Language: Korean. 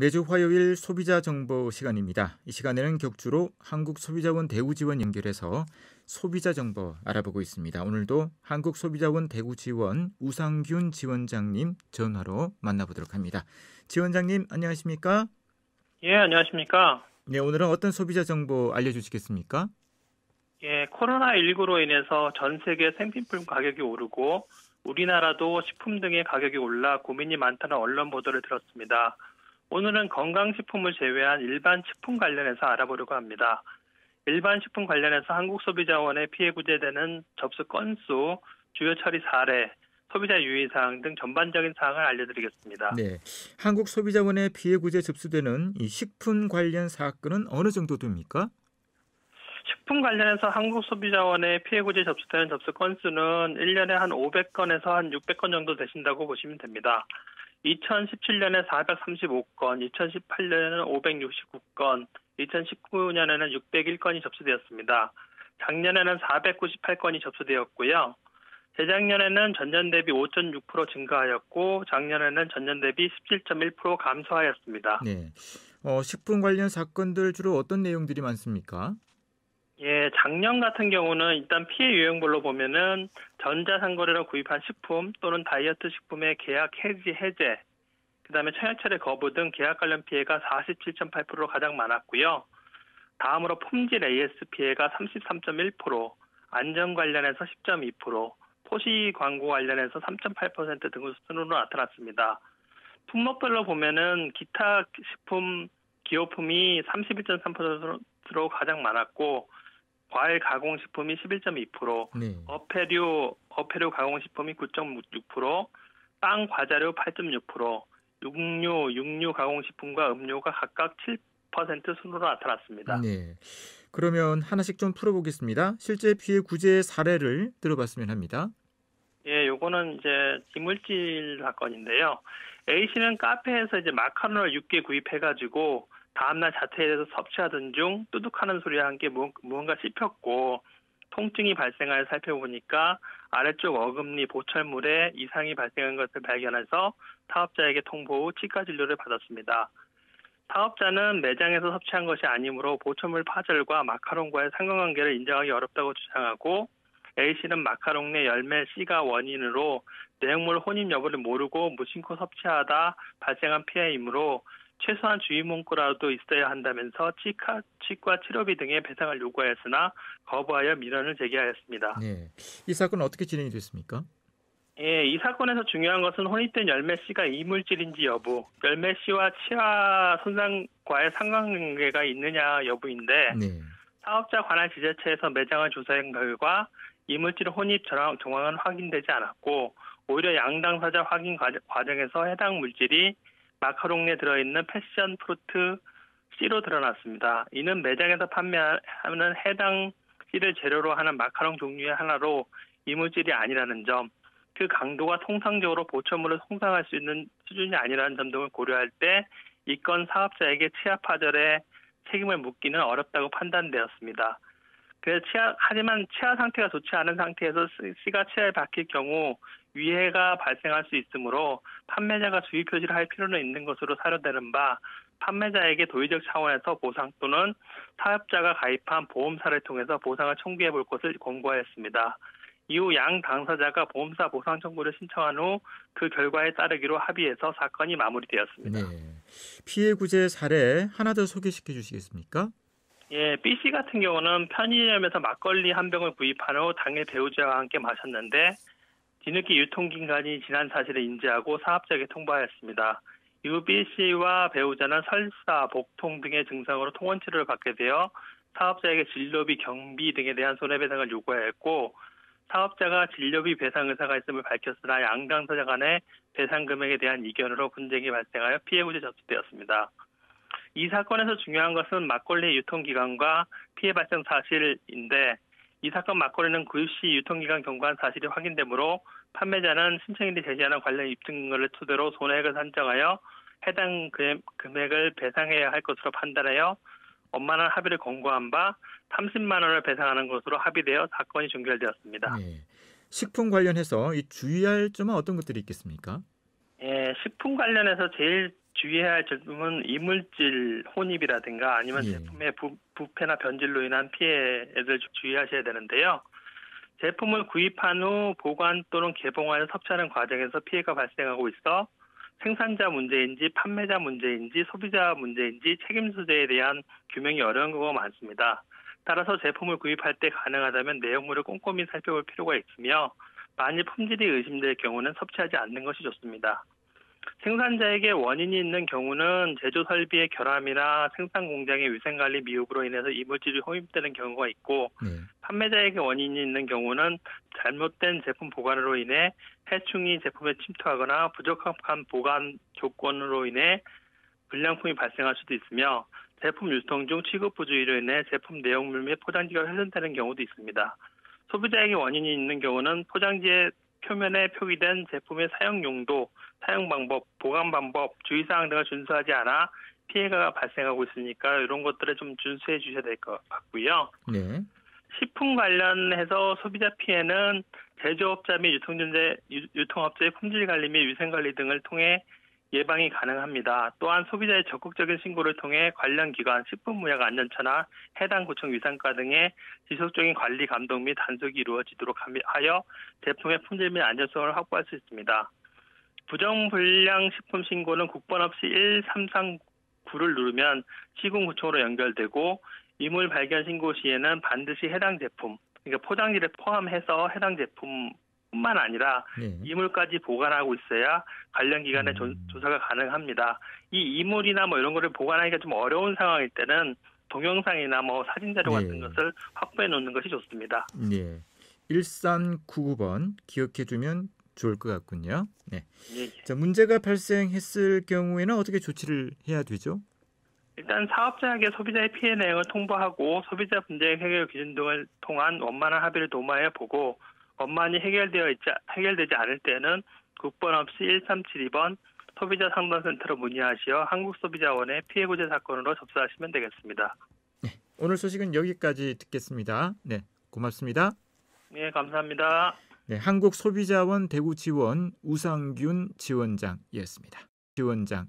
매주 화요일 소비자 정보 시간입니다. 이 시간에는 격주로 한국소비자원 대구지원 연결해서 소비자 정보 알아보고 있습니다. 오늘도 한국소비자원 대구지원 우상균 지원장님 전화로 만나보도록 합니다. 지원장님 안녕하십니까? 예, 안녕하십니까? 네, 오늘은 어떤 소비자 정보 알려주시겠습니까? 예, 코로나19로 인해서 전 세계 생필품 가격이 오르고 우리나라도 식품 등의 가격이 올라 고민이 많다는 언론 보도를 들었습니다. 오늘은 건강식품을 제외한 일반 식품 관련해서 알아보려고 합니다. 일반 식품 관련해서 한국소비자원에 피해 구제되는 접수 건수, 주요 처리 사례, 소비자 유의사항 등 전반적인 사항을 알려드리겠습니다. 네, 한국소비자원에 피해 구제 접수되는 이 식품 관련 사건은 어느 정도 됩니까? 식품 관련해서 한국소비자원에 피해 구제 접수되는 접수 건수는 1년에 한 500건에서 한 600건 정도 되신다고 보시면 됩니다. 2017년에 435건, 2018년에는 569건, 2019년에는 601건이 접수되었습니다. 작년에는 498건이 접수되었고요. 재작년에는 전년 대비 5.6% 증가하였고 작년에는 전년 대비 17.1% 감소하였습니다. 네, 식품 관련 사건들 주로 어떤 내용들이 많습니까? 예, 작년 같은 경우는 일단 피해 유형별로 보면은 전자상거래로 구입한 식품 또는 다이어트 식품의 계약 해제, 그다음에 청약철회 거부 등 계약 관련 피해가 47.8%로 가장 많았고요. 다음으로 품질 AS 피해가 33.1%, 안전 관련해서 10.2%, 토시 광고 관련해서 3.8% 등 순으로 나타났습니다. 품목별로 보면은 기타 식품 기호품이 31.3%로 가장 많았고 과일 가공식품이 11.2%, 네. 어패류 가공식품이 9.6%, 빵 과자류 8.6%, 육류 가공식품과 음료가 각각 7% 순으로 나타났습니다. 네. 그러면 하나씩 좀 풀어보겠습니다. 실제 피해 구제 사례를 들어봤으면 합니다. 예, 요거는 이제 이물질 사건인데요. A씨는 카페에서 이제 마카롱을 6개 구입해가지고 다음날 자택에서 섭취하던 중 뚜둑하는 소리와 함께 무언가 씹혔고 통증이 발생하여 살펴보니까 아래쪽 어금니 보철물에 이상이 발생한 것을 발견해서 사업자에게 통보 후 치과 진료를 받았습니다. 사업자는 매장에서 섭취한 것이 아니므로 보철물 파절과 마카롱과의 상관관계를 인정하기 어렵다고 주장하고 A씨는 마카롱 내 열매 C가 원인으로 내용물 혼입 여부를 모르고 무심코 섭취하다 발생한 피해이므로 최소한 주의 문구라도 있어야 한다면서 치과 치료비 등의 배상을 요구하였으나 거부하여 민원을 제기하였습니다. 네, 이 사건은 어떻게 진행이 됐습니까? 예, 이 사건에서 중요한 것은 혼입된 열매 씨가 이물질인지 여부, 열매 씨와 치아 손상과의 상관관계가 있느냐 여부인데 네. 사업자 관할 지자체에서 매장을 조사한 결과 이물질 혼입 정황은 확인되지 않았고 오히려 양당사자 확인 과정에서 해당 물질이 마카롱 내 들어있는 패션 프루트 C로 드러났습니다. 이는 매장에서 판매하는 해당 C를 재료로 하는 마카롱 종류의 하나로 이물질이 아니라는 점, 그 강도가 통상적으로 보철물을 손상할 수 있는 수준이 아니라는 점 등을 고려할 때 이 건 사업자에게 치아 파절에 책임을 묻기는 어렵다고 판단되었습니다. 하지만 치아 상태가 좋지 않은 상태에서 C가 치아에 박힐 경우 위해가 발생할 수 있으므로 판매자가 주의 표시를 할 필요는 있는 것으로 사료되는 바 판매자에게 도의적 차원에서 보상 또는 사업자가 가입한 보험사를 통해서 보상을 청구해 볼 것을 권고하였습니다. 이후 양 당사자가 보험사 보상 청구를 신청한 후 그 결과에 따르기로 합의해서 사건이 마무리되었습니다. 네. 피해 구제 사례 하나 더 소개시켜 주시겠습니까? 예, B씨 같은 경우는 편의점에서 막걸리 한 병을 구입한 후 당일 배우자와 함께 마셨는데 뒤늦게 유통기간이 지난 사실을 인지하고 사업자에게 통보하였습니다. 이후 B씨와 배우자는 설사, 복통 등의 증상으로 통원치료를 받게 되어 사업자에게 진료비, 경비 등에 대한 손해배상을 요구하였고 사업자가 진료비 배상 의사가 있음을 밝혔으나 양 당사자 간의 배상 금액에 대한 이견으로 분쟁이 발생하여 피해 구제 접수되었습니다. 이 사건에서 중요한 것은 막걸리 유통기간과 피해 발생 사실인데 이 사건 막걸리는 구입 시 유통기간 경과한 사실이 확인되므로 판매자는 신청인이 제시하는 관련 입증을 토대로 손해액을 산정하여 해당 금액을 배상해야 할 것으로 판단하여 원만한 합의를 권고한 바 30만 원을 배상하는 것으로 합의되어 사건이 종결되었습니다. 네. 식품 관련해서 이 주의할 점은 어떤 것들이 있겠습니까? 예, 네, 식품 관련해서 제일 주의해야 할 점은 이물질 혼입이라든가 아니면 예. 제품의 부패나 변질로 인한 피해를 주의하셔야 되는데요. 제품을 구입한 후 보관 또는 개봉하여 섭취하는 과정에서 피해가 발생하고 있어 생산자 문제인지 판매자 문제인지 소비자 문제인지 책임 소재에 대한 규명이 어려운 경우가 많습니다. 따라서 제품을 구입할 때 가능하다면 내용물을 꼼꼼히 살펴볼 필요가 있으며 만일 품질이 의심될 경우는 섭취하지 않는 것이 좋습니다. 생산자에게 원인이 있는 경우는 제조 설비의 결함이나 생산 공장의 위생관리 미흡으로 인해서 이물질이 혼입되는 경우가 있고 네. 판매자에게 원인이 있는 경우는 잘못된 제품 보관으로 인해 해충이 제품에 침투하거나 부적합한 보관 조건으로 인해 불량품이 발생할 수도 있으며 제품 유통 중 취급 부주의로 인해 제품 내용물 및 포장지가 훼손되는 경우도 있습니다. 소비자에게 원인이 있는 경우는 포장지의 표면에 표기된 제품의 사용 용도, 사용 방법, 보관 방법, 주의사항 등을 준수하지 않아 피해가 발생하고 있으니까 이런 것들을 좀 준수해 주셔야 될 것 같고요. 네. 식품 관련해서 소비자 피해는 제조업자 및 유통업자의 품질 관리 및 위생 관리 등을 통해 예방이 가능합니다. 또한 소비자의 적극적인 신고를 통해 관련 기관, 식품의약안전처나 해당 구청 위상과 등의 지속적인 관리 감독 및 단속이 이루어지도록 하여 제품의 품질 및 안전성을 확보할 수 있습니다. 부정불량 식품 신고는 국번 없이 1339를 누르면 시군구청으로 연결되고 이물 발견 신고 시에는 반드시 해당 제품, 그러니까 포장지를 포함해서 해당 제품뿐만 아니라 네. 이물까지 보관하고 있어야 관련 기관의 조사가 가능합니다. 이 이물이나 이런 거를 보관하기가 좀 어려운 상황일 때는 동영상이나 사진 자료 같은 것을 확보해 놓는 것이 좋습니다. 네. 1399번 기억해 주면 좋을 것 같군요. 네. 예. 자, 문제가 발생했을 경우에는 어떻게 조치를 해야 되죠? 일단 사업자에게 소비자의 피해 내용을 통보하고 소비자 분쟁 해결 기준 등을 통한 원만한 합의를 도모해 보고 원만히 해결되지 않을 때는 국번 없이 1372번 소비자 상담센터로 문의하시어 한국소비자원의 피해 구제 사건으로 접수하시면 되겠습니다. 네. 오늘 소식은 여기까지 듣겠습니다. 네. 고맙습니다. 네, 감사합니다. 네, 한국소비자원 대구지원 우상균 지원장이었습니다. 지원장.